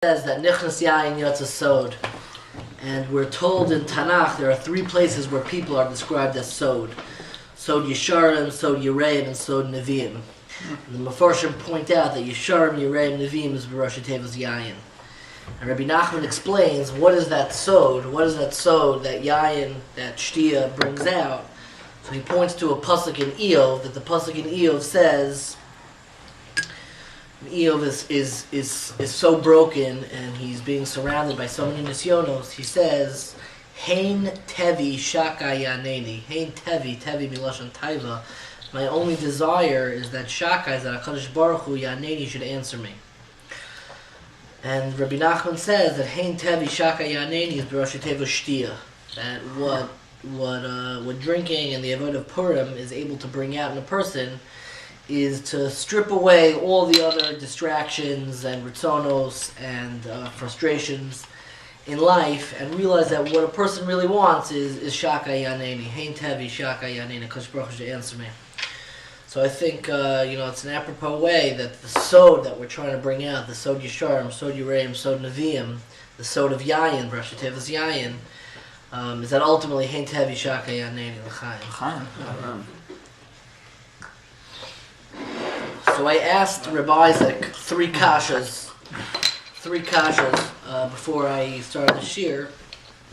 says that Nichnas Yayin Yatsa Sod, and we're told in Tanakh there are three places where people are described as Sod. Sod Yesharim, Sod Yereim, and Sod Nevi'im. And the Mefarshim point out that Yesharim, Yereim, Nevi'im is B'Rosh Tevas Yayin. And Rabbi Nachman explains what is that Sod, that Yayin, that Shtia brings out. So he points to a pasuk in Eov, that the pasuk in Eov says, Eov is so broken and he's being surrounded by so many nisyonos. He says, Hein tevi shaka yaneni. Hein tevi milashon taiva. My only desire is that shaka, is that HaKadosh Baruch Hu yaneni should answer me. And Rabbi Nachman says that Hein tevi shaka yaneni is b'rosh teva shtia. That what drinking and the avodah of Purim is able to bring out in a person is to strip away all the other distractions and ritzonos and frustrations in life and realize that what a person really wants is shaka yaneni, hein tevi shaka yaneni, HaKadosh Baruch Hu should answer me. So I think it's an apropos way that the sod that we're trying to bring out, the sod yesharim, sod yereim, sod nevi'im, the sod of yayin, Rosh Tevas yayin, is that ultimately hein tevi shaka yaneni l'chaim. So I asked Reb Isaac three kashas before I started the shir.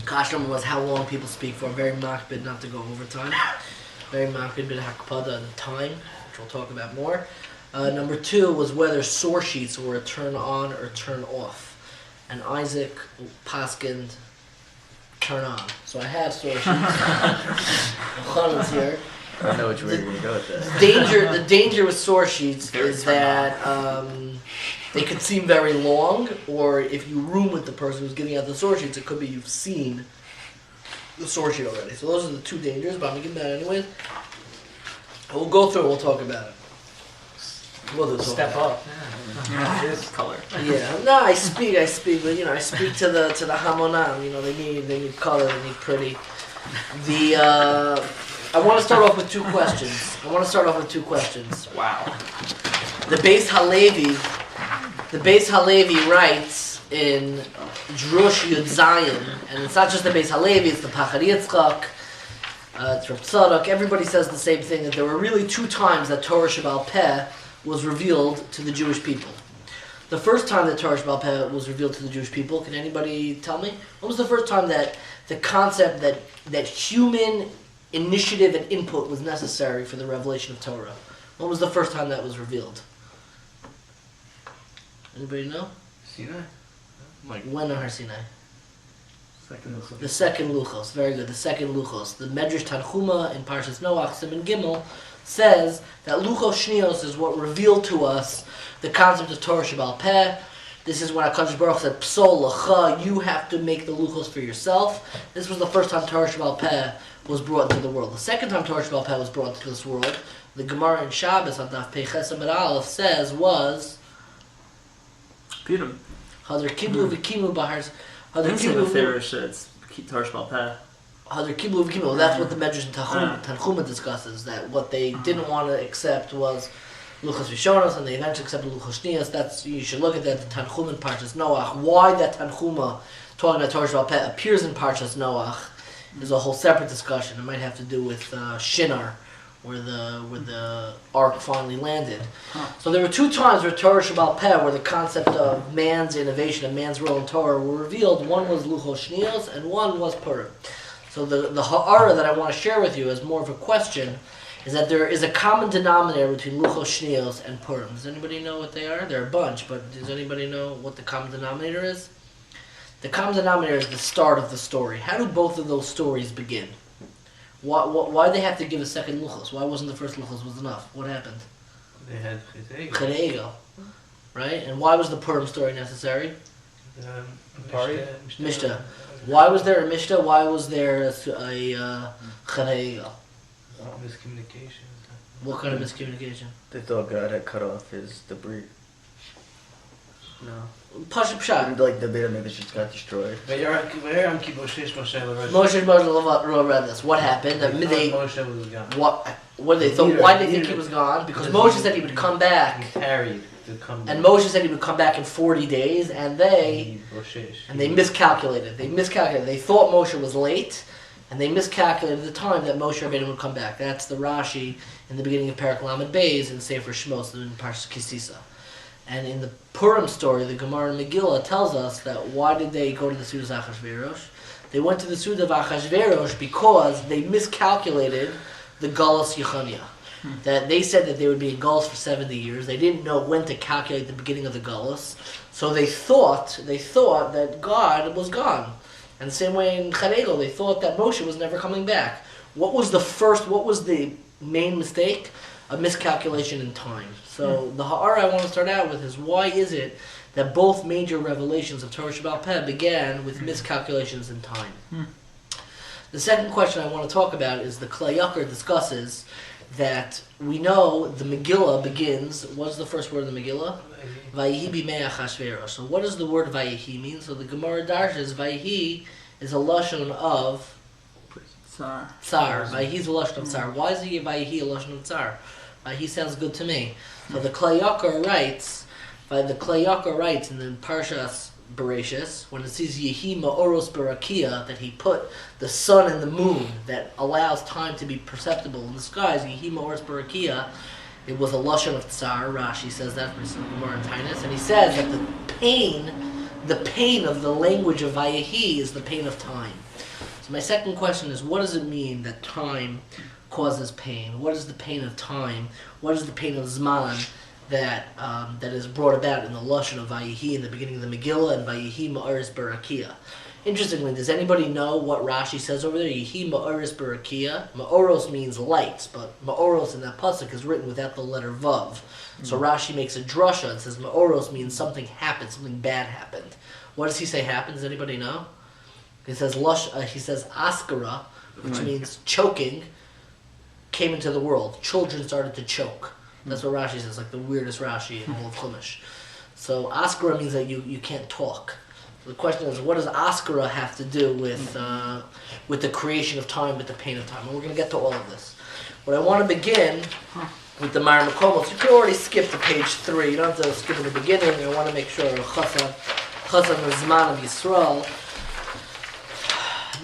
Kasha was how long people speak for. Very makbid not to go over time. Very makbid bit hakpada the time, which we'll talk about more. Number two was whether source sheets were a turn on or turn off. And Isaac paskined turn on. So I have source sheets. Chanan's here. I know which way you're going to go with this. The danger with source sheets is that they could seem very long, or if you room with the person who's giving out the source sheets, it could be you've seen the source sheet already. So those are the two dangers, but I'm going to give them out anyways. We'll go through it, we'll talk about it. We'll step up. Yeah. It is color. Yeah. No, I speak, but I speak to the Hamonam. They need color, they need pretty. I want to start off with two questions. Wow. The Beis Halevi writes in Drush Yud Zayin, and it's not just the Beis Halevi, it's the Pachad Yitzchak, it's Reb Tzadok. Everybody says the same thing, that there were really two times that Torah Sheba'al Peh was revealed to the Jewish people. The first time that Torah Sheba'al Peh was revealed to the Jewish people, can anybody tell me? When was the first time that the concept that human initiative and input was necessary for the revelation of Torah? When was the first time that was revealed? Anybody know? Sinai. When on Har Sinai? The Second second Luchos. Very good. The second Luchos. The Medrash Tanchuma in Parshas Noach, Siman Gimel, says that Luchos Shnios is what revealed to us the concept of Torah Sheba'al Peh. This is when HaKadosh Baruch said, Psol Lacha, you have to make the Luchos for yourself. This was the first time Torah Sheba'al Peh was brought into the world. The second time Torah Sheba'al Peh was brought into this world, the Gemara in Shabbos on Daf Pei Ches Amud Aleph says was Purim. Hadar Kiblu V'Kimu Bahar. Hadar It's the Kiblu favorite it's Torah Sheba'al Peh. Hadar Kiblu V'Kimu. That's what the Medrash in Tanchuma discusses. That what they didn't want to accept was Luchos Rishonos, and they eventually accepted Luchos Shnios. You should look at that. The Tanchuma in Parshas Noach. Why that Tanchuma talking about Torah Sheba'al Peh appears in Parshas Noach is a whole separate discussion. It might have to do with Shinar, where the ark finally landed. So there were two times where Torah Sheba'al Peh, where the concept of man's innovation and man's role in Torah were revealed. One was Luchos Shnios and one was Purim. So the ha'ara that I want to share with you as more of a question is that there is a common denominator between Luchos Shnios and Purim. Does anybody know what they are? There are a bunch, but does anybody know what the common denominator is? The common denominator is the start of the story. How do both of those stories begin? Why they have to give a second Luchos? Why wasn't the first Luchos was enough? What happened? They had Chet Egel. Right? And why was the Purim story necessary? Mishta. Why was there a Mishta? Why was there a Chet Egel? Miscommunication. What kind of miscommunication? They thought God had cut off his debris. No. Pashup Pshat. Like the Beit HaMikdash got destroyed. Moshe read this. What happened? Moshe was gone. What they thought? Why did they think he was gone? Because Moshe said he would come back. He tarried. to come And Moshe said he would come back in 40 days, and they miscalculated. They thought Moshe was late, and they miscalculated the time that Moshe Rabbeinu would come back. That's the Rashi in the beginning of Perek Lamed Beis in Sefer Shmos in Parshas Kisisa. And in the Purim story, the Gemara in Megillah tells us that why did they go to the Suda of Achashverosh? They went to the Suda of Achashverosh because they miscalculated the Galus Yechoniah. That they said that they would be in Galus for 70 years. They didn't know when to calculate the beginning of the Galus. So they thought that God was gone. And the same way in Charegel, they thought that Moshe was never coming back. What was the main mistake? A miscalculation in time. So the ha'ara I want to start out with is why is it that both major revelations of Torah Sheba'al Peh began with miscalculations in time? The second question I want to talk about is the Klei Yakar discusses that we know the Megillah begins, what's the first word in the Megillah? Vayihi b'mei Achashverosh. So what does the word Vayihi mean? So the Gemara darshes, Vayihi is a lashon of Tsar. Vayihi is a lashon of tsar. Why is Vayihi a lashon of tsar? Vayihi sounds good to me. So the Klei Yakar writes in the Parshas Bereshis, when it says Yehi Ma'oros Barakia, that he put the sun and the moon that allows time to be perceptible in the skies, Yehi Ma'oros Barakia, it was a lashon of tsar. Rashi says that for Gemara and Tainus, and he says that the pain of the language of Vayehi is the pain of time. So my second question is, what does it mean that time causes pain? What is the pain of time? What is the pain of Zman that is brought about in the lashon of Vayehi in the beginning of the Megillah and Vayehi Ma'oros Barakia? Interestingly, does anybody know what Rashi says over there? Yehi Ma'oros Barakia. Ma'oros means light, but Ma'oros in that pasuk is written without the letter Vav. So Rashi makes a drasha and says Ma'oros means something happened, something bad happened. What does he say happened? Does anybody know? He says askara, which means choking, came into the world. Children started to choke. That's what Rashi says, like the weirdest Rashi in all of Chumash. So askara means that you can't talk. The question is, what does Askara have to do with the creation of time, with the pain of time? And we're going to get to all of this. But I want to begin with the Mar Makomos. You can already skip to page 3. You don't have to skip at the beginning. I want to make sure Chazan Zman of Yisrael.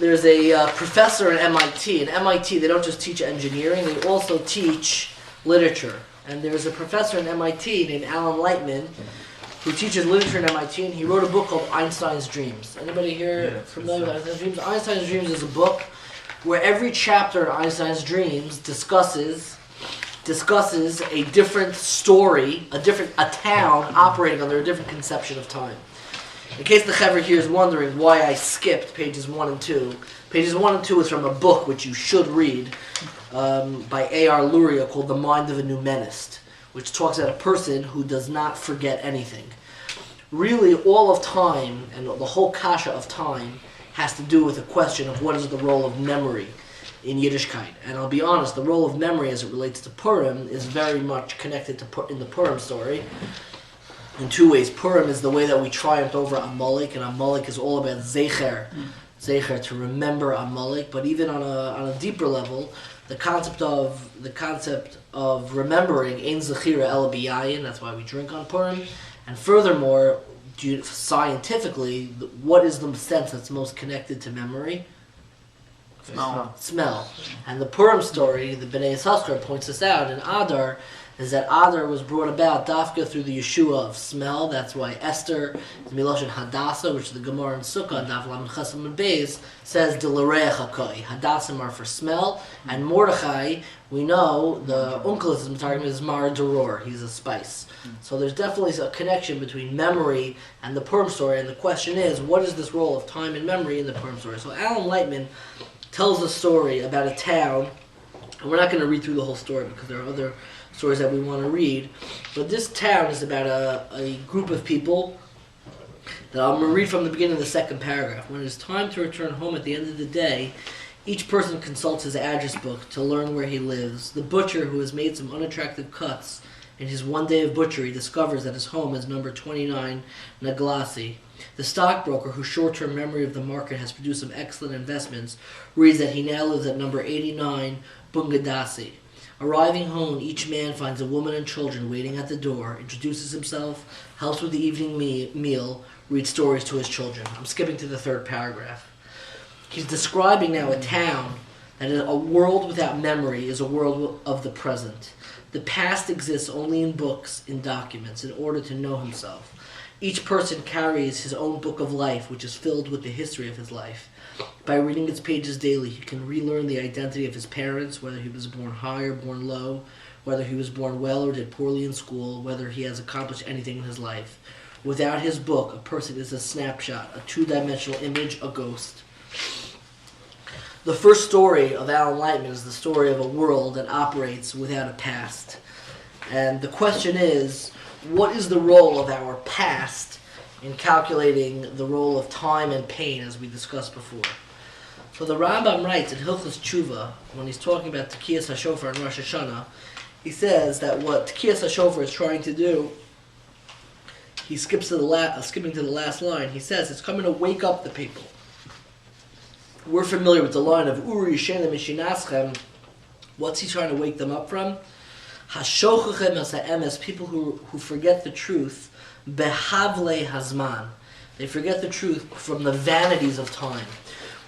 There's a professor at MIT. In MIT, they don't just teach engineering, they also teach literature. And there's a professor at MIT named Alan Lightman who teaches literature at MIT, and he wrote a book called Einstein's Dreams. Anybody here familiar with Einstein's Dreams? Einstein's Dreams is a book where every chapter in Einstein's Dreams discusses a different story, a town operating under a different conception of time. In case the Chaver here is wondering why I skipped pages 1 and 2, pages 1 and 2 is from a book which you should read by A.R. Luria called The Mind of a Numenist, which talks about a person who does not forget anything. Really, all of time and the whole kasha of time has to do with the question of what is the role of memory in Yiddishkeit. And I'll be honest, the role of memory as it relates to Purim is very much connected to in the Purim story. In 2 ways. Purim is the way that we triumphed over Amalek, and Amalek is all about Zecher, to remember Amalek. But even on a deeper level, the concept of remembering Ein Zechira El B'Yayin, that's why we drink on Purim. And furthermore, scientifically, what is the sense that's most connected to memory? Smell. And the Purim story, the Bnei Yissaschar points this out in Adar, is that Adar was brought about dafka through the Yeshua of smell. That's why Esther, the Miloshin Hadassah, which the Gemara in Sukkah, Daf Lamed Chesam and Beis, says Dilarei Hakoi. Hadassim are for smell, and Mordechai, we know, the Unkelis is Mar Deror. He's a spice. So there's definitely a connection between memory and the Purim story, and the question is, what is this role of time and memory in the Purim story? So Alan Lightman tells a story about a town, and we're not going to read through the whole story because there are other stories that we want to read, but this town is about a group of people that I'm going to read from the beginning of the second paragraph. When it is time to return home at the end of the day, each person consults his address book to learn where he lives. The butcher, who has made some unattractive cuts in his one day of butchery, discovers that his home is number 29 Naglasi. The stockbroker, whose short-term memory of the market has produced some excellent investments, reads that he now lives at number 89 Bungadasi. Arriving home, each man finds a woman and children waiting at the door, introduces himself, helps with the evening meal, reads stories to his children. I'm skipping to the third paragraph. He's describing now a town that is a world without memory is a world of the present. The past exists only in books, in documents, in order to know himself. Each person carries his own book of life, which is filled with the history of his life. By reading its pages daily, he can relearn the identity of his parents, whether he was born high or born low, whether he was born well or did poorly in school, whether he has accomplished anything in his life. Without his book, a person is a snapshot, a two-dimensional image, a ghost. The first story of Alan Lightman is the story of a world that operates without a past. And the question is, what is the role of our past in calculating the role of time and pain, as we discussed before? So the Rambam writes in Hilchos Tshuva, when he's talking about Tekiyas HaShofar and Rosh Hashanah, he says that what Tekiyas HaShofar is trying to do, he skipping to the last line, he says it's coming to wake up the people. We're familiar with the line of Uri Shena Mishinaschem. What's he trying to wake them up from? Hashochachem as ha'emes, people who forget the truth, behavle hazman. They forget the truth from the vanities of time.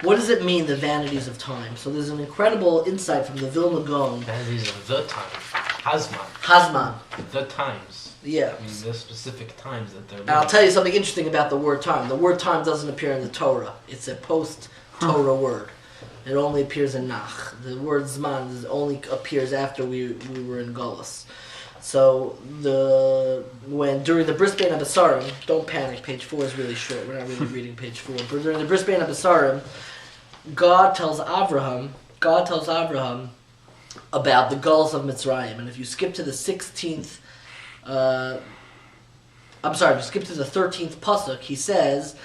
What does it mean, the vanities of time? So there's an incredible insight from the Vilna Gaon. Vanities of the time. Hazman. Hazman. The times. Yeah. I mean, the specific times that they're... And I'll tell you something interesting about the word time. The word time doesn't appear in the Torah. It's a post-Torah word. It only appears in Nach. The word Zman only appears after we were in Golus. So during the Bris Bein HaBesarim, don't panic, page 4 is really short. We're not really reading page 4. But during the Bris Bein HaBesarim, God tells Avraham about the Golus of Mitzrayim. And if you skip to the 16th, if you skip to the 13th pasuk, he says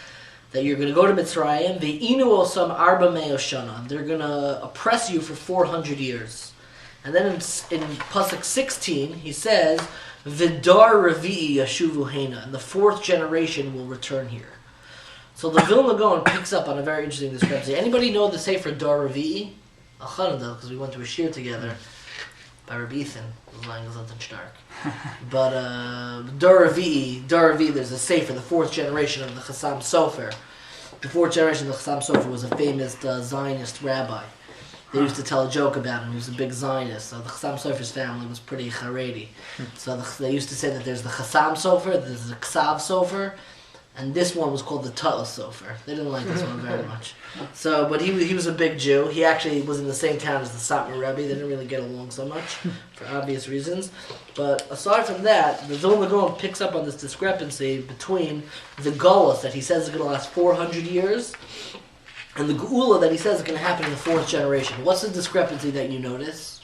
that you're going to go to Mitzrayim, ve'inu osam arba me'oshana. They're going to oppress you for 400 years. And then in pasuk 16, he says, Vidar revi'i yashuvu hena, and the fourth generation will return here. So the Vilna Gaon picks up on a very interesting discrepancy. Anybody know the Sefer Dar Revi'i? Because we went to a shir together by Rabbi Ethan, who's lying as something stark. But Dar Revi'i, there's a Sefer, the fourth generation of the Chassam Sofer. The fourth generation of the Chassam Sofer was a famous Zionist rabbi. They used to tell a joke about him. He was a big Zionist. So the Chassam Sofer's family was pretty Haredi. So they used to say that there's the Chassam Sofer, there's the Ksav Sofer, and this one was called the Ta'os Sofer. They didn't like this one very much. So, but he was a big Jew. He actually was in the same town as the Satmar Rebbe. They didn't really get along so much for obvious reasons. But aside from that, the Vilna Gaon picks up on this discrepancy between the Golus that he says is going to last 400 years and the Geula that he says is going to happen in the fourth generation. What's the discrepancy that you notice?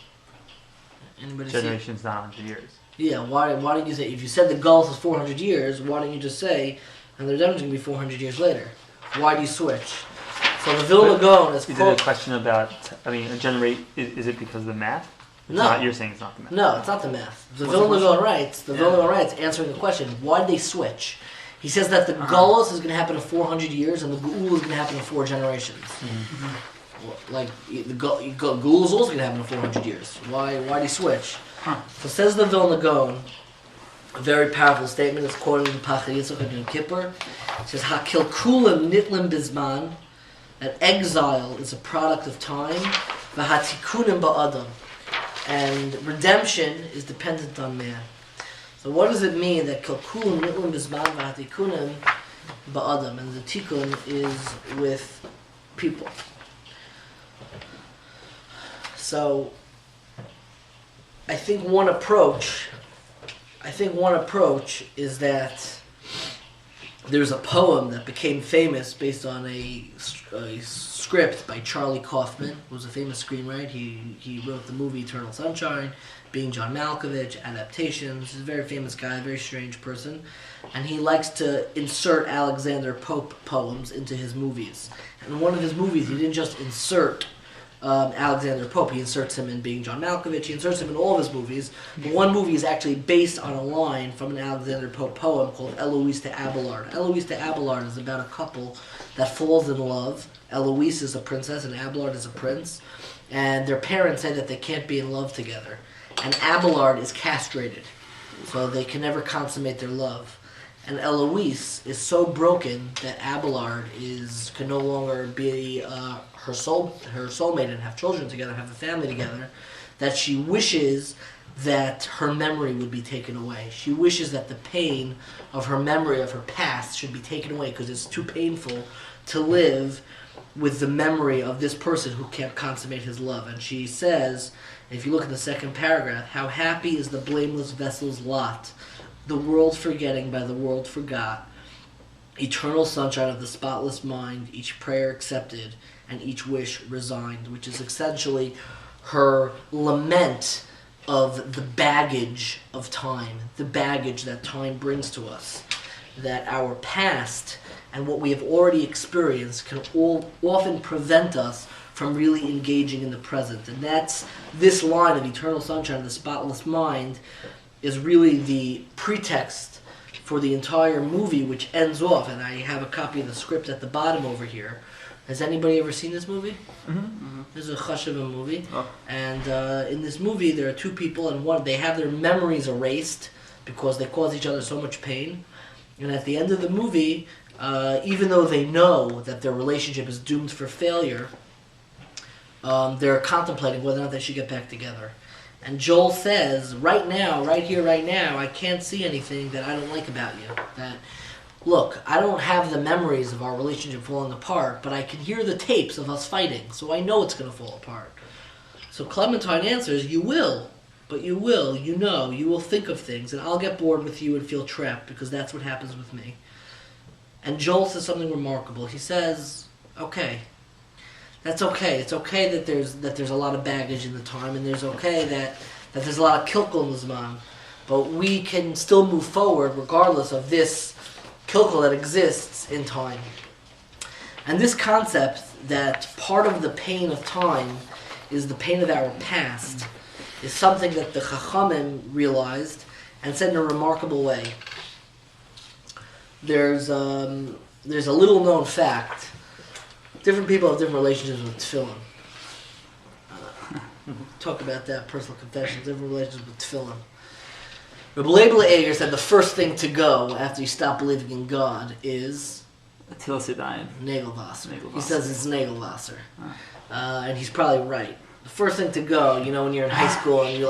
Anybody Generation's not 100 years. Yeah, why don't you say, if you said the Golus is 400 years, why don't you just say, and the redemption going to be 400 years later? Why do you switch? So the Vilna Gaon is... Is it a question about, is it because of the math? No. You're saying it's not the math. No, it's not the math. The Vilna Gaon writes, answering the question, why did they switch? He says that the Golus is going to happen in 400 years and the Geula is going to happen in 4 generations. Mm-hmm. Like, the Geula is also going to happen in 400 years. Why did he switch? So says the Vilna Gaon, a very powerful statement. It's quoted in Pachar Yitzchak and Yom Kippur. It says, "Hakilkulim nitlim bizman," that exile is a product of time. V'hatikunim ba'adam, and redemption is dependent on man. So what does it mean that kilkulim nitlim bizman v'hatikunim ba'adam, and the tikun is with people? So I think one approach is that there's a poem that became famous based on a script by Charlie Kaufman, who was a famous screenwriter. He wrote the movie Eternal Sunshine, Being John Malkovich, adaptations. He's a very famous guy, a very strange person. And he likes to insert Alexander Pope poems into his movies. And in one of his movies, he didn't just insert Alexander Pope. He inserts him in Being John Malkovich. He inserts him in all of his movies. But one movie is actually based on a line from an Alexander Pope poem called Eloise to Abelard. Eloise to Abelard is about a couple that falls in love. Eloise is a princess and Abelard is a prince. And their parents say that they can't be in love together. And Abelard is castrated, so they can never consummate their love. And Eloise is so broken that Abelard can no longer be her soulmate and have children together, have a family together, that she wishes that her memory would be taken away. She wishes that the pain of her memory of her past should be taken away because it's too painful to live with the memory of this person who can't consummate his love. And she says, if you look at the second paragraph, how happy is the blameless vessel's lot, the world forgetting by the world forgot, eternal sunshine of the spotless mind, each prayer accepted and each wish resigned, which is essentially her lament of the baggage of time, the baggage that time brings to us, that our past and what we have already experienced can often prevent us from really engaging in the present. And that's this line of eternal sunshine of the spotless mind is really the pretext for the entire movie, which ends off, and I have a copy of the script at the bottom over here. Has anybody ever seen this movie? Mm-hmm. This is a chashuva movie. Oh. And in this movie, there are two people, and they have their memories erased because they cause each other so much pain. And at the end of the movie, even though they know that their relationship is doomed for failure, they're contemplating whether or not they should get back together. And Joel says, right now, right here, right now, I can't see anything that I don't like about you. That, look, I don't have the memories of our relationship falling apart, but I can hear the tapes of us fighting, so I know it's going to fall apart. So Clementine answers, you will, but you will, you will think of things, and I'll get bored with you and feel trapped, because that's what happens with me. And Joel says something remarkable. He says, okay, that's okay. It's okay that there's a lot of baggage in the time, and there's okay that there's a lot of kilkel in the zman, but we can still move forward regardless of this kilkel that exists in time. And this concept that part of the pain of time is the pain of our past is something that the Chachamim realized and said in a remarkable way. There's a little known fact. Different people have different relationships with tefillin. Talk about that, personal confession, different relationships with tefillin. Reb Dovid Bashevkin said the first thing to go after you stop believing in God is Till Sidayin. Nagelwasser. He says it's Nagelwasser. And he's probably right. The first thing to go, when you're in high school and you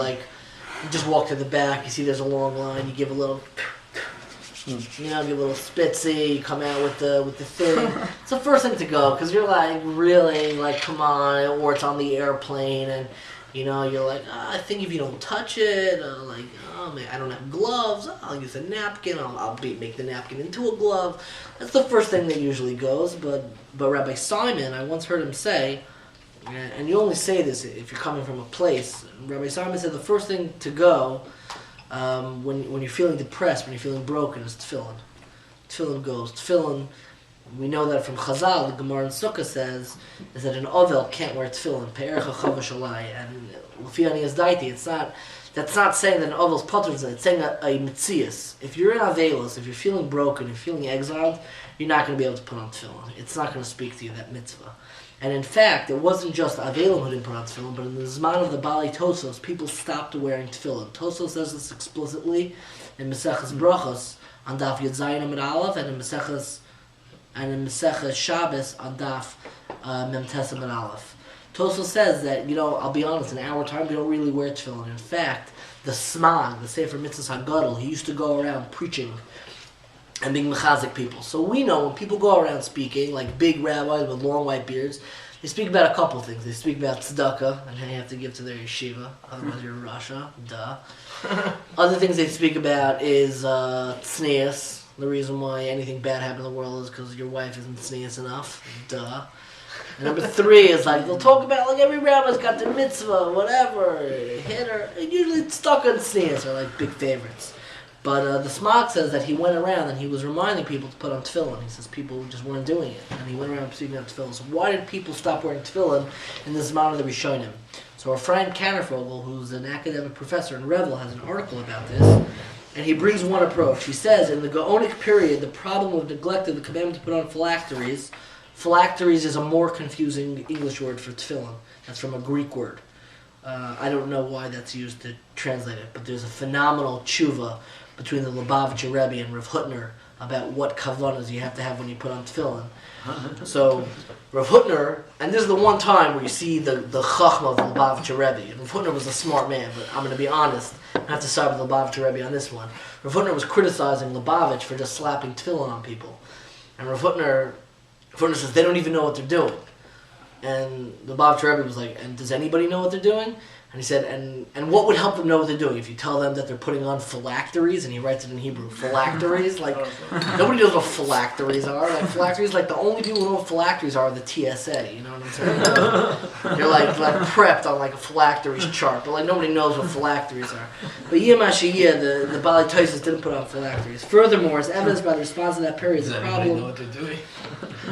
just walk to the back, you see there's a long line, you give a little... give a little spitzy, you come out with the thing. It's the first thing to go, because you're really, come on, or it's on the airplane, and, you're like, I think if you don't touch it, man, I don't have gloves, I'll use a napkin, I'll make the napkin into a glove. That's the first thing that usually goes, but Rabbi Simon, I once heard him say, and you only say this if you're coming from a place, Rabbi Simon said the first thing to go when you're feeling depressed, when you're feeling broken, is tefillin. Tefillin goes. Tefillin, we know that from Chazal, the Gemara in Sukkah says, is that an Ovel can't wear tefillin. Pe'erecha chavash alai. And L'fi is daiti. That's not saying that an Ovel's potter, it's saying a mitzias. If you're in Avelis, if you're feeling broken, if you're feeling exiled, you're not going to be able to put on tefillin. It's not going to speak to you, that mitzvah. And in fact, it wasn't just Avelim who didn't put on tefillin, but in the Zman of the Bali Tosos, people stopped wearing tefillin. Tosos says this explicitly in Maseches Brachos on Daf Yud Zayin Amud Aleph, and in Maseches Shabbos on Daf Mem Tes Amud Aleph. Tosos says that, I'll be honest, in our time we don't really wear tefillin. In fact, the Smag, the Sefer Mitzvahs HaGadol, he used to go around preaching and being mechazik people. So we know when people go around speaking, like big rabbis with long white beards, they speak about a couple things. They speak about tzedakah, and how you have to give to their yeshiva, otherwise you're Russia, duh. Other things they speak about is tznius. The reason why anything bad happens in the world is because your wife isn't tznius enough, duh. And number 3 is they'll talk about every rabbi's got their mitzvah, whatever, hit her. Usually tzedakah and tznius are big favorites. But the Smog says that he went around and he was reminding people to put on tefillin. He says people just weren't doing it, and he went around speaking on tefillin. So why did people stop wearing tefillin in the Zman of the Rishonim? So our friend Kannerfogel, who's an academic professor in Revel, has an article about this, and he brings one approach. He says, in the Gaonic period, the problem of neglect of the commandment to put on phylacteries is a more confusing English word for tefillin. That's from a Greek word. I don't know why that's used to translate it, but there's a phenomenal tshuva between the Lubavitcher Rebbe and Rav Hutner about what kavanas you have to have when you put on tefillin. So, Rav Hutner, and this is the one time where you see the chachma of the Lubavitcher Rebbe. And Rav Hutner was a smart man, but I'm going to be honest, I have to side with the Lubavitcher Rebbe on this one. Rav Hutner was criticizing Lubavitch for just slapping tefillin on people. And Rav Hutner says they don't even know what they're doing. And the Lubavitcher Rebbe was like, and does anybody know what they're doing? And he said, and what would help them know what they're doing? If you tell them that they're putting on phylacteries, and he writes it in Hebrew, phylacteries, like, nobody knows what phylacteries are. Like, phylacteries, like, the only people who know what phylacteries are the TSA, you know what I'm saying? They're like prepped on, like, a phylacteries chart, but, like, nobody knows what phylacteries are. But Yom HaShiyah, the Bali Tosis didn't put on phylacteries. Furthermore, as evidence by the response to that period, Does the anybody problem... know what they're doing?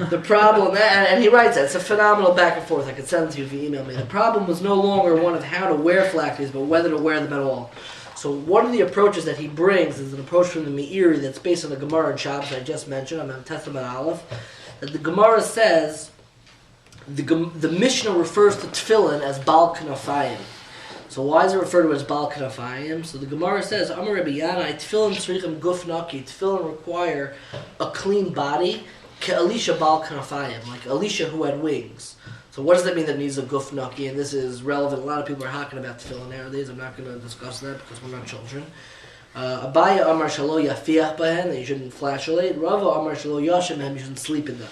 The problem, and he writes that, it's a phenomenal back and forth. I could send it to you if you email me. The problem was no longer one of how to wear phylacteries, but whether to wear them at all. So one of the approaches that he brings is an approach from the Meiri that's based on the Gemara in Shabbos I just mentioned. I'm on Testament Aleph. That the Gemara says, the Mishnah refers to tefillin as Bal Kanafayim. So why is it referred to as Bal Kanafayim? So the Gemara says, Amar Rabbi Yanai, tefillin tzrichem guf naki, tefillin require a clean body, Elisha Bal Kanafayim, like Elisha who had wings. So what does that mean that it needs a guf naki? And this is relevant. A lot of people are hacking about tefillin nowadays. I'm not going to discuss that because we're not children. Abaya Amar Shalo Yafiach Bahen, that you shouldn't flashlight. Rava Amar Shalo Yashem Hem, you shouldn't sleep in them.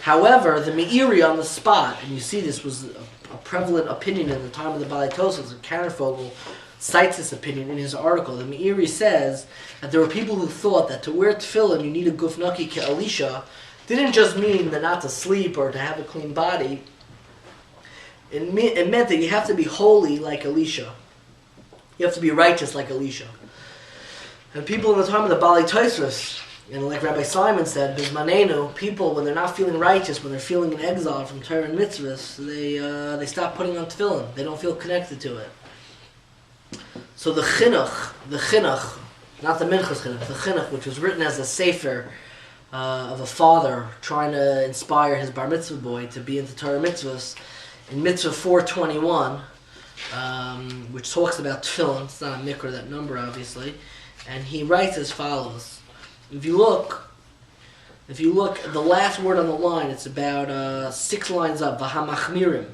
However, the Meiri on the spot, and you see this was a prevalent opinion in the time of the Bali Tosos, and Kannerfogel cites this opinion in his article. The Meiri says that there were people who thought that to wear tefillin you need a guf naki ke Elisha didn't just mean that not to sleep or to have a clean body. It meant that you have to be holy like Elisha. You have to be righteous like Elisha. And people in the time of the Bali Tosos, and like Rabbi Simon said, Bismanenu, people, when they're not feeling righteous, when they're feeling in exile from Torah and mitzvahs, they stop putting on tefillin. They don't feel connected to it. So the chinuch, not the minchas chinuch, the chinuch, which was written as a sefer of a father trying to inspire his bar mitzvah boy to be into Torah mitzvahs, in mitzvah 421, which talks about tefillin. It's not a mikra, that number obviously, and he writes as follows. If you look, the last word on the line, it's about 6 lines up, Vahamachmirim.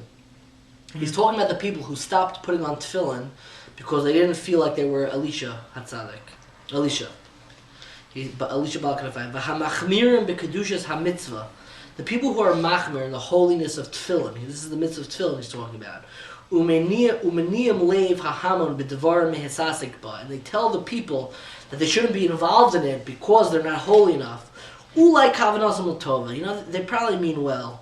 He's talking about the people who stopped putting on tefillin because they didn't feel like they were Elisha Hatzadik. Elisha Bal Kanafayim. Vahamachmirim b'kedushas hamitzvah. The people who are machmir in the holiness of tefillin. This is the mitzvah of tefillin he's talking about. Umeniyam leiv hahamon b'devar mehesasik ba. And they tell the people that they shouldn't be involved in it because they're not holy enough. Ulai kavanasam l'tova. You know, they probably mean well.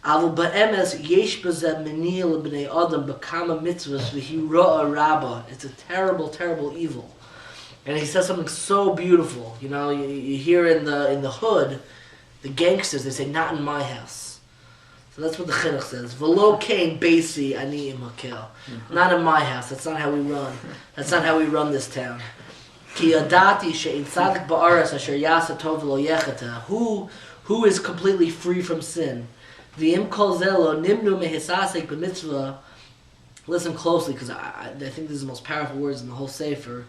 Aval ba'emes yesh b'zeh meniyah l'bnei adam b'kama mitzvahs v'hi ra'a rabba. It's a terrible, terrible evil. And he says something so beautiful. You know, you hear in the hood, the gangsters, they say, not in my house. So that's what the chinuch says. V'lo kein beisi ani im hakel. Not in my house. That's not how we run. That's not how we run this town. Ki yadati she'in tzadik ba'aras asher yasa tov v'lo yechata. Who is completely free from sin? V'im kol zelo nimnu mehisasek b'mitzvah. Listen closely, because I think this is the most powerful words in the whole sefer.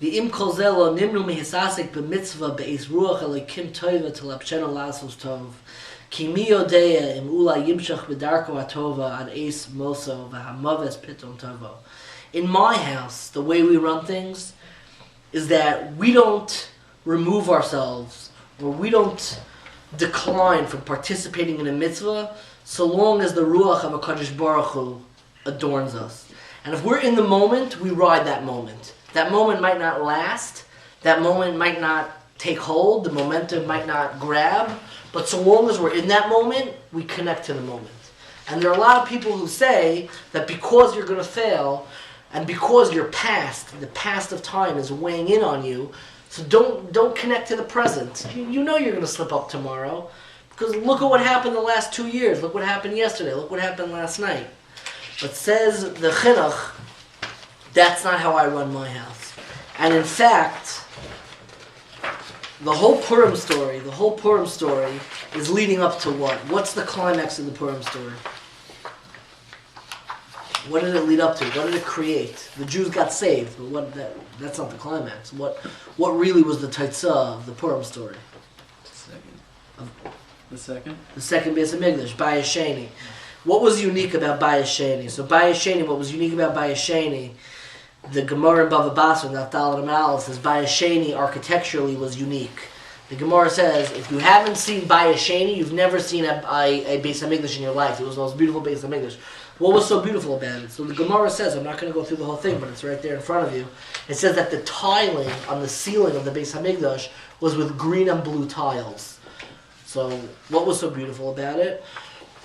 V'im kol zelo nimnu mehisasek b'mitzvah be'ez ruach elikim tova telapshena lasos tov. Ki mi yodeya im ula yimshach b'darko atova ad eis moso v'hamaves piton tovo. In my house, the way we run things is that we don't remove ourselves, or we don't decline from participating in a mitzvah so long as the ruach of HaKadosh Baruch Hu adorns us. And if we're in the moment, we ride that moment. That moment might not last, that moment might not take hold, the momentum might not grab, but so long as we're in that moment, we connect to the moment. And there are a lot of people who say that because you're going to fail, And because the past of time is weighing in on you, so don't connect to the present. You know you're going to slip up tomorrow. Because look at what happened the last 2 years. Look what happened yesterday. Look what happened last night. But says the chinuch, that's not how I run my house. And in fact, the whole Purim story is leading up to what? What's the climax of the Purim story? What did it lead up to? What did it create? The Jews got saved, but that's not the climax. What really was the taitzah of the Purim story? The second? The second Beis HaMikdash, Bayis Sheni. What was unique about Bayis Sheni? So Bayis Sheni, what was unique about Bayis Sheni, the Gemara in Bava Basra, Naftal and Amal, says Bayis Sheni architecturally was unique. The Gemara says, if you haven't seen Bayis Sheni, you've never seen a Beis HaMikdash in your life. It was the most beautiful Beis HaMikdash. What was so beautiful about it? So the Gemara says, I'm not going to go through the whole thing, but it's right there in front of you. It says that the tiling on the ceiling of the Beis HaMikdash was with green and blue tiles. So, what was so beautiful about it?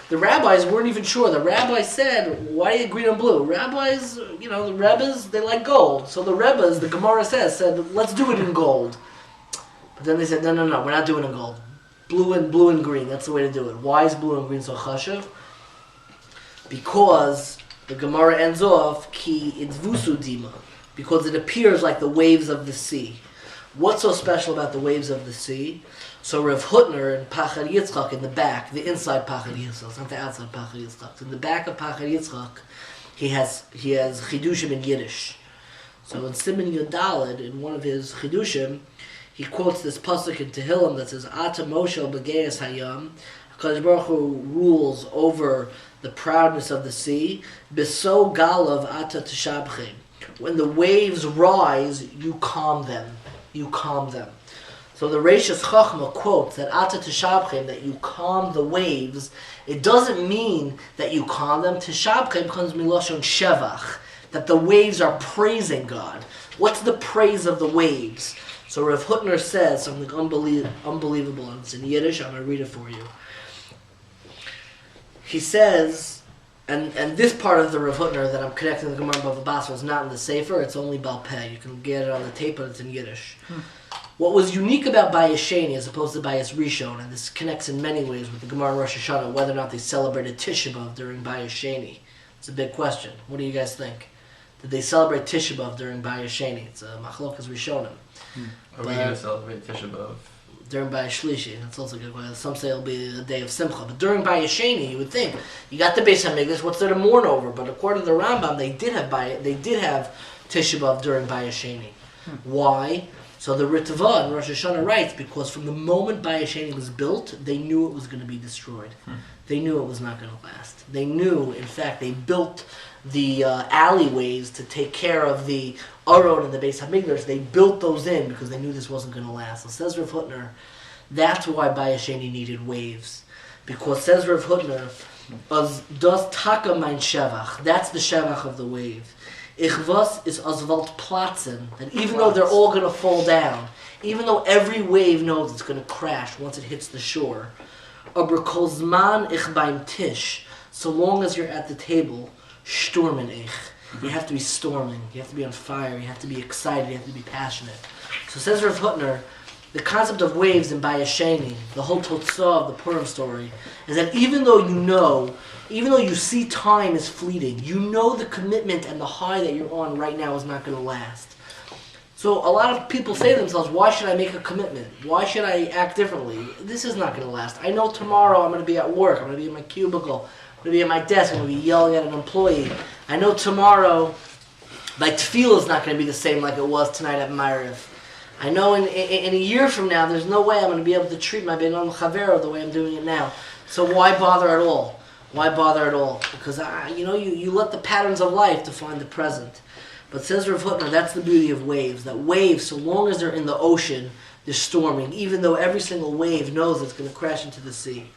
The rabbis weren't even sure. The rabbis said, why green and blue? Rabbis, the Rebbes, they like gold. So the Rebbes, the Gemara said, let's do it in gold. But then they said, no, we're not doing it in gold. Blue and green, that's the way to do it. Why is blue and green so chashuv? Because the Gemara ends off, ki itzvusu dima. Because it appears like the waves of the sea. What's so special about the waves of the sea? So Rav Hutner in Pachad Yitzchak in the back, the inside Pachad Yitzchak, not the outside Pachad Yitzchak. In the back of Pachad Yitzchak, he has chidushim in Yiddish. So in Siman Yodalid, in one of his chidushim, he quotes this pasuk in Tehillim that says, "Ata Moshe b'geis hayam." HaKadosh Baruch Hu rules over the proudness of the sea. B'so galav ata tishabchem. When the waves rise, you calm them. You calm them. So the Reishis Chachma quotes that Ata Tishabchem, that you calm the waves. It doesn't mean that you calm them. Tishabchem comes milashon shevach, that the waves are praising God. What's the praise of the waves? So Rav Hutner says something unbelievable, and it's in Yiddish. I'm going to read it for you. He says, and this part of the Rav Hutner that I'm connecting to the Gemara Bava Basra is not in the Sefer. It's only Baal Peh. You can get it on the tape, but it's in Yiddish. What was unique about Bayis Sheni as opposed to Bayis Rishon, and this connects in many ways with the Gemara Rosh Hashanah, whether or not they celebrated Tisha B'Av during Bayis Sheni. It's a big question. What do you guys think? Did they celebrate Tisha B'Av during Bayis Sheni? It's a Machlokas Rishonim. Are we going to celebrate Tisha B'Av? During Bayis Shlishi, that's also a good question. Some say it'll be a day of Simcha. But during Bayis Sheni, you would think, you got the Beis HaMikdash, what's there to mourn over? But according to the Rambam, they did have Tisha B'Av during Bayis Sheni. Why? So the Ritva in Rosh Hashanah writes, because from the moment Bayis Sheni was built, they knew it was going to be destroyed. They knew it was not going to last. They knew, in fact, they built the alleyways to take care of the Aron and the Beis HaMikdash. They built those in because they knew this wasn't going to last. So says Rav Hutner, that's why Bayis Sheni needed waves. Because says Rav Hutner, does taka mein shevach, that's the shevach of the wave. Ichvas is asvalt platzen, that even though they're all going to fall down, even though every wave knows it's going to crash once it hits the shore, aber kol zman ich beim tish, so long as you're at the table, sturmen ich. You have to be storming, you have to be on fire, you have to be excited, you have to be passionate. So says Rav Hutner, the concept of waves in Bayis Sheni, the whole totzah of the Purim story, is that even though you see time is fleeting, you know the commitment and the high that you're on right now is not going to last. So a lot of people say to themselves, why should I make a commitment? Why should I act differently? This is not going to last. I know tomorrow I'm going to be at work, I'm going to be in my cubicle, I'm going to be at my desk, I'm going to be yelling at an employee. I know tomorrow my tefillah is not going to be the same like it was tonight at Ma'ariv. I know in a year from now, there's no way I'm going to be able to treat my Ben Am Chavero the way I'm doing it now. So why bother at all? Why bother at all? Because you let the patterns of life define the present. But says Rav Hutner, that's the beauty of waves. That waves, so long as they're in the ocean, they're storming, even though every single wave knows it's going to crash into the sea.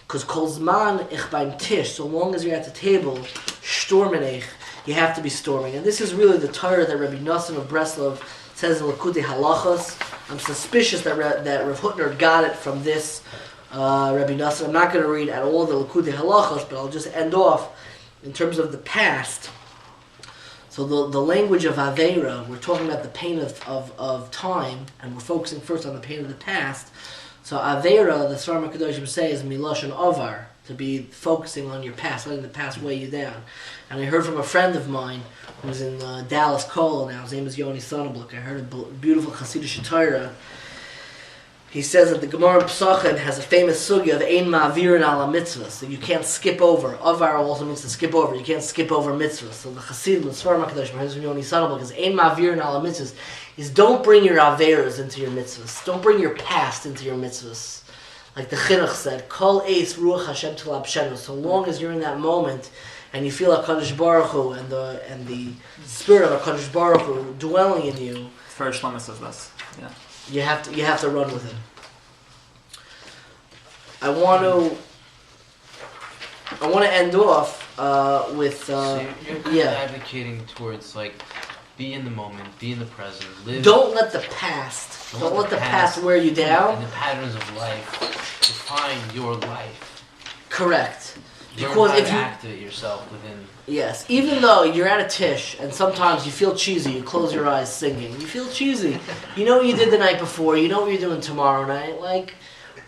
Because kol zman ich beim tish, so long as you're at the table, stormen ich, you have to be storming. And this is really the Torah that Rabbi Nosson of Breslov says in Likutei Halachos. I'm suspicious that Rav Hutner got it from this Rabbi Nosson. I'm not going to read at all the Likutei Halachos, but I'll just end off in terms of the past. So So the language of Aveira, we're talking about the pain of time, and we're focusing first on the pain of the past. So Aveira, the Svarim HaKadoshim say, is Miloshen Ovar, to be focusing on your past, letting the past weigh you down. And I heard from a friend of mine who's in Dallas Cole now, his name is Yoni Sonnenbluck. I heard a beautiful Hasidic Torah. He says that the Gemara in Pesachim has a famous sugya of Ein Ma'avirin ala mitzvahs, that you can't skip over. Avar also means to skip over. You can't skip over mitzvahs. So the Chasidim, the Svarim HaKadoshim, his Yoni Sonnenbluck, is Ein Ma'avirin ala mitzvahs, is don't bring your averas into your mitzvahs. Don't bring your past into your mitzvahs. Like the Chinuch said, Kol Eis Ruach Hashem T'labshenu. So long as you're in that moment and you feel HaKadosh Baruch Hu and the spirit of HaKadosh Baruch Hu dwelling in you, First Shlomo says this. Yeah. you have to run with it. I want to end off with so you're kind yeah. of advocating towards like be in the moment, be in the present, live. Don't let the past wear you down. And the patterns of life define your life. Correct. Learn Because how if to you activate yourself within. yes, even though you're at a tish and sometimes you feel cheesy, you close your eyes singing. You feel cheesy. You know what you did the night before. You know what you're doing tomorrow night. Like,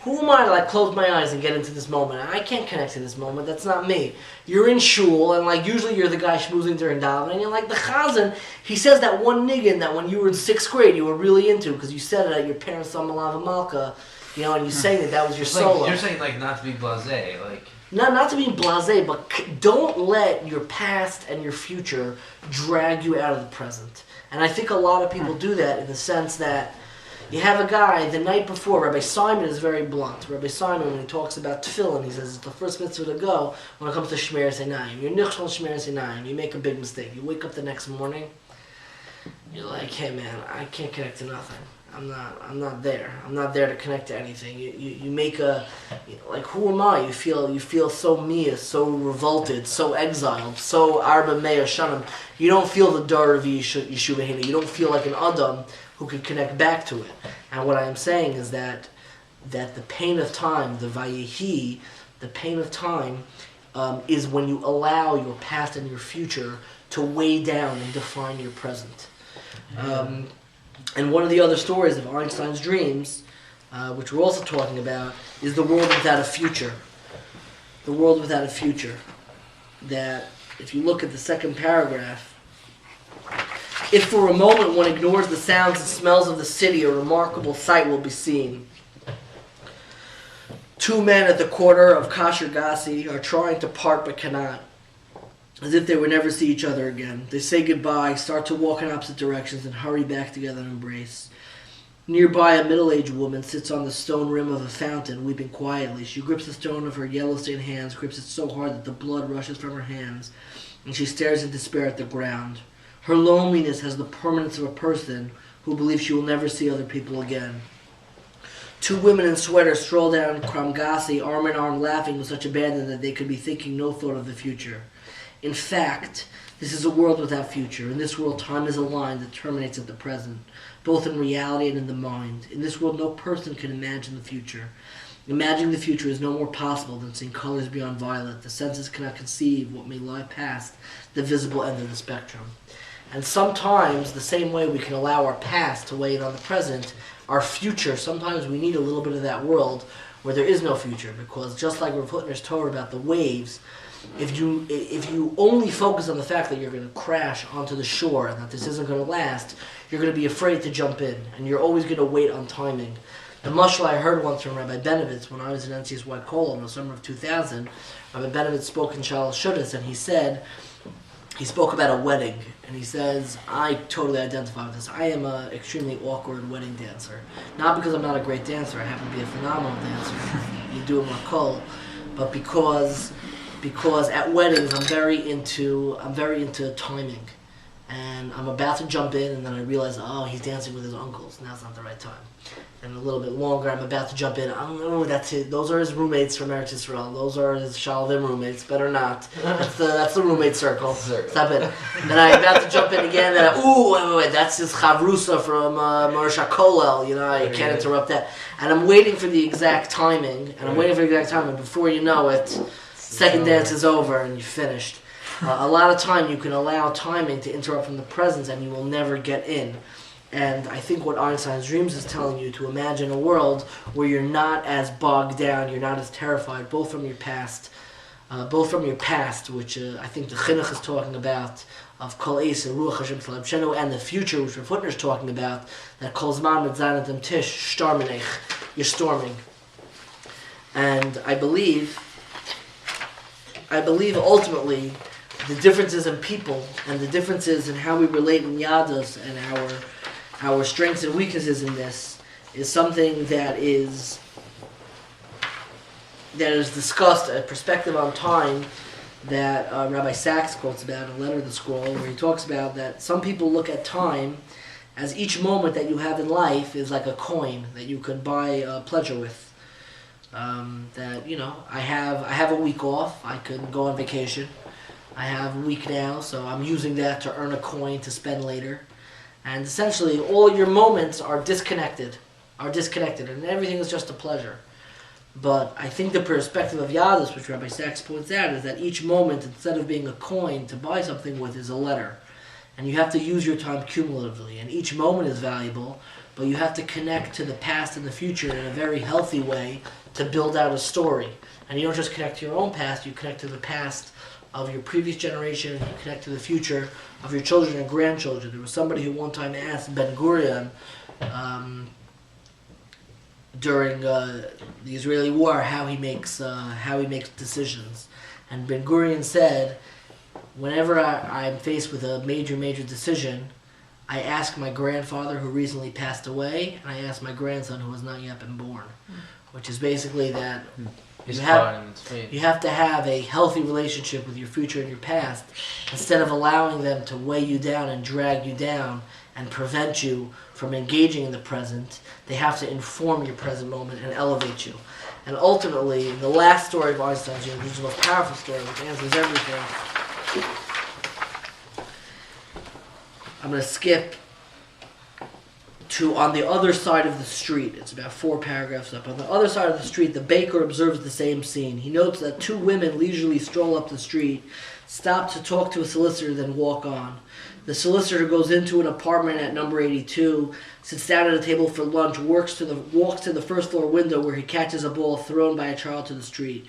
who am I to like close my eyes and get into this moment? I can't connect to this moment. That's not me. You're in shul and like usually you're the guy schmoozing during davening and like the chazan, he says that one niggin that when you were in 6th grade you were really into because you said it at your parents' Malava Malka, you know, and you sang that was your solo. You're saying like not to be blasé, like. Not to be blasé, but don't let your past and your future drag you out of the present. And I think a lot of people do that in the sense that you have a guy, the night before, Rabbi Simon is very blunt. Rabbi Simon, when he talks about tefillin, he says it's the first mitzvah to go when it comes to Shmer Sinayim. You're nichshol Shmer Sinayim. You make a big mistake. You wake up the next morning, you're like, hey man, I can't connect to nothing. I'm not there. I'm not there to connect to anything. You make a, like, who am I? You feel so mia, so revolted, so exiled, so arba meya shanim. You don't feel the dar of Yeshuva Hina. You don't feel like an Adam who could connect back to it. And what I am saying is that the pain of time, the vayehi, the pain of time, is when you allow your past and your future to weigh down and define your present. And one of the other stories of Einstein's dreams, which we're also talking about, is the world without a future. The world without a future. That, if you look at the second paragraph, if for a moment one ignores the sounds and smells of the city, a remarkable sight will be seen. 2 men at the corner of Kasher Gassi are trying to part but cannot, as if they would never see each other again. They say goodbye, start to walk in opposite directions, and hurry back together and embrace. Nearby, a middle-aged woman sits on the stone rim of a fountain, weeping quietly. She grips the stone of her yellow-stained hands, grips it so hard that the blood rushes from her hands, and she stares in despair at the ground. Her loneliness has the permanence of a person who believes she will never see other people again. 2 women in sweaters stroll down Kramgasi, arm in arm, laughing with such abandon that they could be thinking no thought of the future. In fact, this is a world without future. In this world, time is a line that terminates at the present, both in reality and in the mind. In this world, no person can imagine the future. Imagining the future is no more possible than seeing colors beyond violet. The senses cannot conceive what may lie past the visible end of the spectrum. And sometimes, the same way we can allow our past to weigh in on the present, our future, sometimes we need a little bit of that world where there is no future. Because just like Rav Hutner's Torah about the waves, if you only focus on the fact that you're going to crash onto the shore and that this isn't going to last, you're going to be afraid to jump in. And you're always going to wait on timing. The mashal I heard once from Rabbi Benovitz when I was in NCSY Kol in the summer of 2000, Rabbi Benovitz spoke in Shalosh Shudas, and he spoke about a wedding, and he says, I totally identify with this. I am an extremely awkward wedding dancer. Not because I'm not a great dancer, I happen to be a phenomenal dancer. You do it more Kol, but because at weddings I'm very into timing. And I'm about to jump in, and then I realize, oh, he's dancing with his uncles. Now's not the right time. And a little bit longer, I'm about to jump in. I don't know, that's it. Those are his roommates from Eretz Yisrael. Those are his Shalvim roommates. Better not. That's the roommate circle. Stop it. Then I'm about to jump in again. Then wait. That's his Chavrusa from Marsha Kolel. You know, I can't interrupt that. And I'm waiting for the exact timing. And before you know it, second dance is over and you finished. A lot of time you can allow timing to interrupt from the presence and you will never get in. And I think what Einstein's Dreams is telling you, to imagine a world where you're not as bogged down, you're not as terrified, both from your past, which I think the Chinuch is talking about, of Kol Eis Ruach Hashem Tzalem Shenu, and the future, which Rav Hutner is talking about, that Kol Zman Mitzayin Dem Tish Shtarmenech, you're storming. And I believe ultimately the differences in people and the differences in how we relate in Yadus and our strengths and weaknesses in this is something that is discussed, a perspective on time that Rabbi Sachs quotes about in Letter of the Scroll, where he talks about that some people look at time as each moment that you have in life is like a coin that you could buy pleasure with. That, I have a week off, I could go on vacation. I have a week now, so I'm using that to earn a coin to spend later. And essentially, all your moments are disconnected, and everything is just a pleasure. But I think the perspective of Yadus, which Rabbi Sachs points out, is that each moment, instead of being a coin to buy something with, is a letter. And you have to use your time cumulatively. And each moment is valuable, but you have to connect to the past and the future in a very healthy way to build out a story. And you don't just connect to your own past, you connect to the past of your previous generation, and you connect to the future of your children and grandchildren. There was somebody who one time asked Ben Gurion, during the Israeli war, how he makes decisions. And Ben Gurion said, whenever I'm faced with a major decision, I ask my grandfather who recently passed away, and I ask my grandson who has not yet been born. Which is basically that you have to have a healthy relationship with your future and your past, instead of allowing them to weigh you down and drag you down and prevent you from engaging in the present. They have to inform your present moment and elevate you. And ultimately, the last story of Einstein's Dreams, which is the most powerful story, which answers everything, I'm going to skip to on the other side of the street. It's about 4 paragraphs up. On the other side of the street, the baker observes the same scene. He notes that 2 women leisurely stroll up the street, stop to talk to a solicitor, then walk on. The solicitor goes into an apartment at number 82, sits down at a table for lunch, walks to the first floor window where he catches a ball thrown by a child to the street.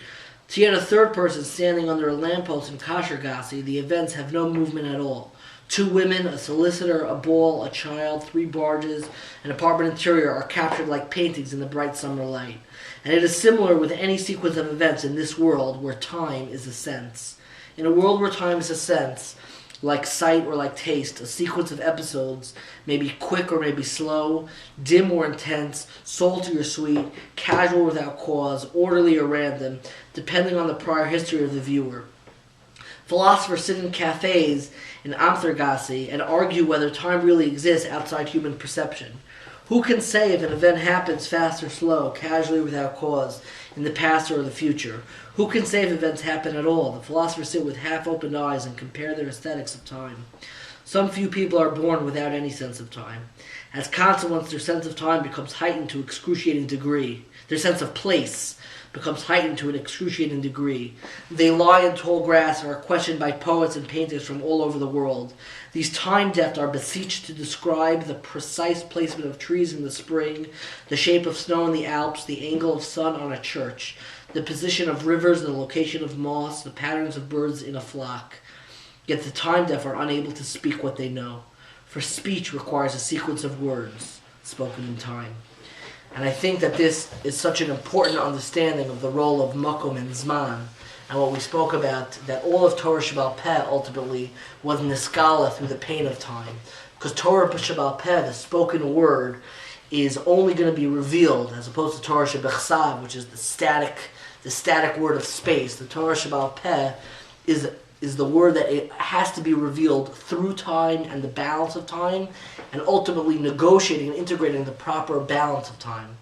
To yet a third person standing under a lamppost in Kasher, the events have no movement at all. 2 women, a solicitor, a ball, a child, 3 barges, an apartment interior are captured like paintings in the bright summer light. And it is similar with any sequence of events in this world where time is a sense. In a world where time is a sense, like sight or like taste, a sequence of episodes may be quick or may be slow, dim or intense, salty or sweet, casual without cause, orderly or random, depending on the prior history of the viewer. Philosophers sit in cafes in Amthergasse and argue whether time really exists outside human perception. Who can say if an event happens fast or slow, casually or without cause, in the past or the future? Who can say if events happen at all? The philosophers sit with half-opened eyes and compare their aesthetics of time. Some few people are born without any sense of time. As consequence, their sense of time becomes heightened to excruciating degree. Their sense of place becomes heightened to an excruciating degree. They lie in tall grass and are questioned by poets and painters from all over the world. These time-deft are beseeched to describe the precise placement of trees in the spring, the shape of snow in the Alps, the angle of sun on a church, the position of rivers and the location of moss, the patterns of birds in a flock. Yet the time-deaf are unable to speak what they know, for speech requires a sequence of words spoken in time. And I think that this is such an important understanding of the role of Makom and Zman, and what we spoke about, that all of Torah Sheba'al Peh ultimately was niskala through the pain of time. Because Torah Sheba'al Peh, the spoken word, is only going to be revealed, as opposed to Torah Shebechsav, which is the static word of space. The Torah Sheba'al Peh is the word that it has to be revealed through time and the balance of time, and ultimately negotiating and integrating the proper balance of time.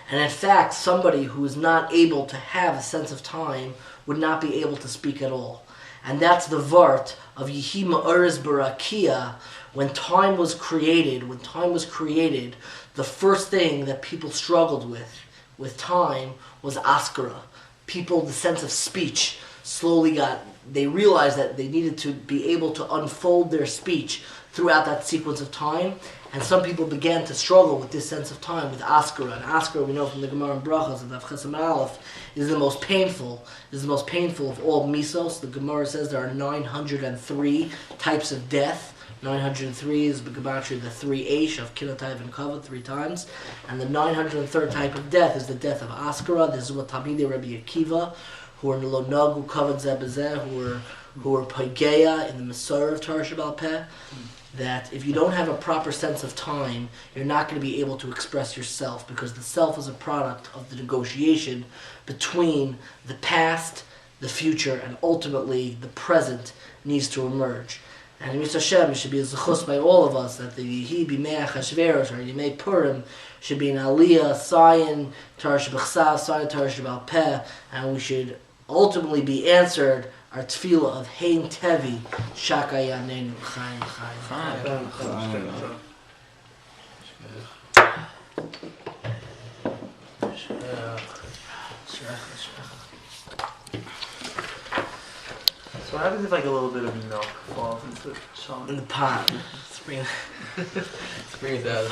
And in fact, somebody who is not able to have a sense of time would not be able to speak at all. And that's the vart of Yehi Ma'aris Barakia. When time was created, the first thing that people struggled with time was askara. People, the sense of speech slowly got they realized that they needed to be able to unfold their speech throughout that sequence of time. And some people began to struggle with this sense of time, with Askara. And Askara, we know from the Gemara and Brachas of Chesam Aleph, is the most painful. Is the most painful of all misos. The Gemara says there are 903 types of death. 903 is the gematria, the 3 Aish of Kinatayv and Kavod 3 times. And the 903rd type of death is the death of Askara. This is what Talmidei Rabbi Akiva, who are Lo Nagu Kavod Zebezeh, who are Paigeya in the Masorah of Torah Shebal Peh, that if you don't have a proper sense of time, you're not going to be able to express yourself, because the self is a product of the negotiation between the past, the future, and ultimately the present needs to emerge. And in Mitzvah Hashem, it should be a zechus by all of us that the Yehi B'mei Achashverosh, or Yemei Purim, should be an Aliyah, Sayin, Torah Shebechsav, Sayin, Torah Shebal Peh, and we should ultimately be answered our tefillah of Hein Tevi, Shaka Yanenu, Chaim, So what happens if like a little bit of milk falls into the shaman? in the pot. Spring. Bring it out.